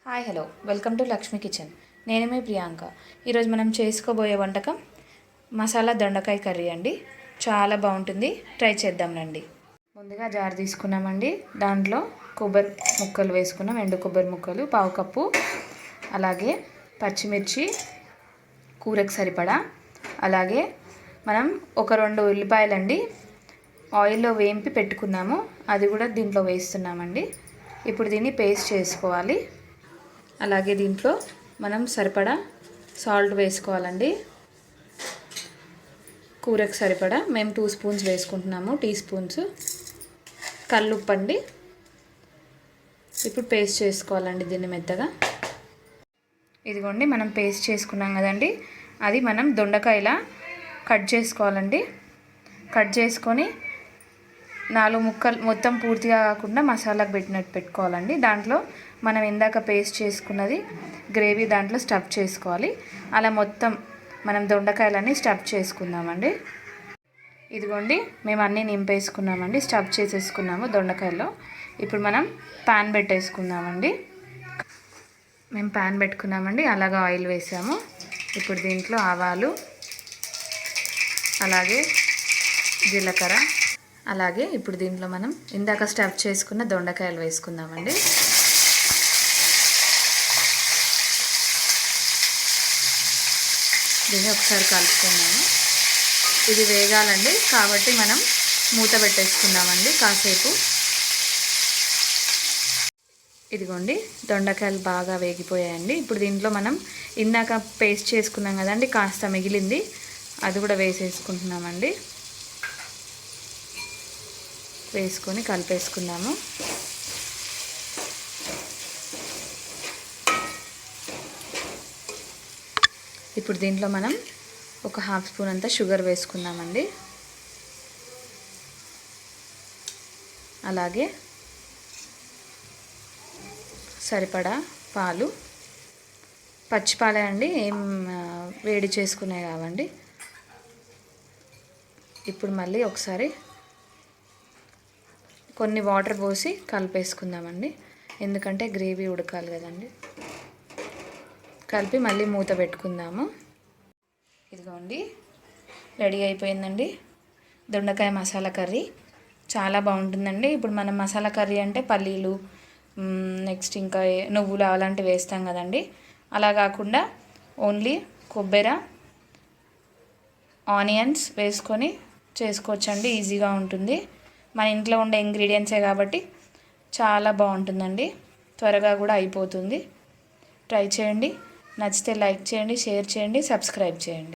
Hi hello welcome to Lakshmi kitchen. నేను మీ ప్రియాంక. ఈరోజు మనం చేసుకోబోయే వంటకం మసాలా దొండకాయ కర్రీ అండి. చాలా బాగుంటుంది, ట్రై చేద్దాం రండి. ముందుగా జార్ తీసుకున్నామండి. దాంట్లో కొబ్బరి ముక్కలు వేసుకున్నాం, ఎండు కొబ్బరి ముక్కలు పావు కప్పు, అలాగే పచ్చిమిర్చి కూరకు సరిపడా, అలాగే మనం ఒక 2 ఉల్లిపాయలండి ఆయిల్లో వేంపి పెట్టుకున్నాము, అది కూడా దీంట్లో వేస్తున్నామండి. ఇప్పుడు దీన్ని పేస్ట్ చేసుకోవాలి. అలాగే దీంట్లో మనం సరిపడా సాల్ట్ వేసుకోవాలండి. కూరకు సరిపడా మేము 2 స్పూన్స్ వేసుకుంటున్నాము, టీ స్పూన్స్. కల్లుప్పు అండి. ఇప్పుడు పేస్ట్ చేసుకోవాలండి దీన్ని మెత్తగా. ఇదిగోండి మనం పేస్ట్ చేసుకున్నాం కదండి, అది మనం దొండకాయలా కట్ చేసుకోవాలండి. కట్ చేసుకొని 4 ముక్కలు మొత్తం పూర్తిగా కాకుండా మసాలాకు పెట్టినట్టు పెట్టుకోవాలండి. దాంట్లో మనం ఇందాక పేస్ట్ చేసుకున్నది గ్రేవీ దాంట్లో స్టఫ్ చేసుకోవాలి. అలా మొత్తం మనం దొండకాయలన్నీ స్టఫ్ చేసుకుందామండి. ఇదిగోండి మేము అన్నీ నింపేసుకున్నామండి, స్టఫ్ చేసేసుకున్నాము దొండకాయలో. ఇప్పుడు మనం ప్యాన్ పెట్టేసుకుందామండి. మేము ప్యాన్ పెట్టుకున్నామండి, అలాగా ఆయిల్ వేసాము. ఇప్పుడు దీంట్లో ఆవాలు, అలాగే జీలకర్ర, అలాగే ఇప్పుడు దీంట్లో మనం ఇందాక స్టఫ్ చేసుకున్న దొండకాయలు వేసుకుందామండి. దీన్ని ఒకసారి కలుపుకున్నాము. ఇది వేగాలండి, కాబట్టి మనం మూత పెట్టేసుకుందామండి కాసేపు. ఇదిగోండి దొండకాయలు బాగా వేగిపోయాయండి. ఇప్పుడు దీంట్లో మనం ఇందాక పేస్ట్ చేసుకున్నాం కదండి, కాస్త మిగిలింది, అది కూడా వేసేసుకుంటున్నామండి. వేసుకొని కలిపేసుకుందాము. ఇప్పుడు దీంట్లో మనం ఒక 1/2 స్పూన్ అంతా షుగర్ వేసుకుందామండి. అలాగే సరిపడా పాలు, పచ్చిపాలే అండి, ఏం వేడి చేసుకునే కావండి. ఇప్పుడు మళ్ళీ ఒకసారి కొన్ని వాటర్ పోసి కలిపేసుకుందామండి, ఎందుకంటే గ్రేవీ ఉడకాలి కదండి. కలిపి మళ్ళీ మూత పెట్టుకుందాము. ఇదిగోండి రెడీ అయిపోయిందండి దొండకాయ మసాలా కర్రీ. చాలా బాగుంటుందండి. ఇప్పుడు మనం మసాలా కర్రీ అంటే పల్లీలు, నెక్స్ట్ ఇంకా నువ్వులు అలాంటివి వేస్తాం కదండి. అలా కాకుండా ఓన్లీ కొబ్బరి, ఆనియన్స్ వేసుకొని చేసుకోవచ్చండి. ఈజీగా ఉంటుంది, మన ఇంట్లో ఉండే ఇంగ్రీడియంట్సే కాబట్టి చాలా బాగుంటుందండి. త్వరగా కూడా అయిపోతుంది. ట్రై చేయండి. నచ్చితే లైక్ చేయండి, షేర్ చేయండి, సబ్స్క్రైబ్ చేయండి.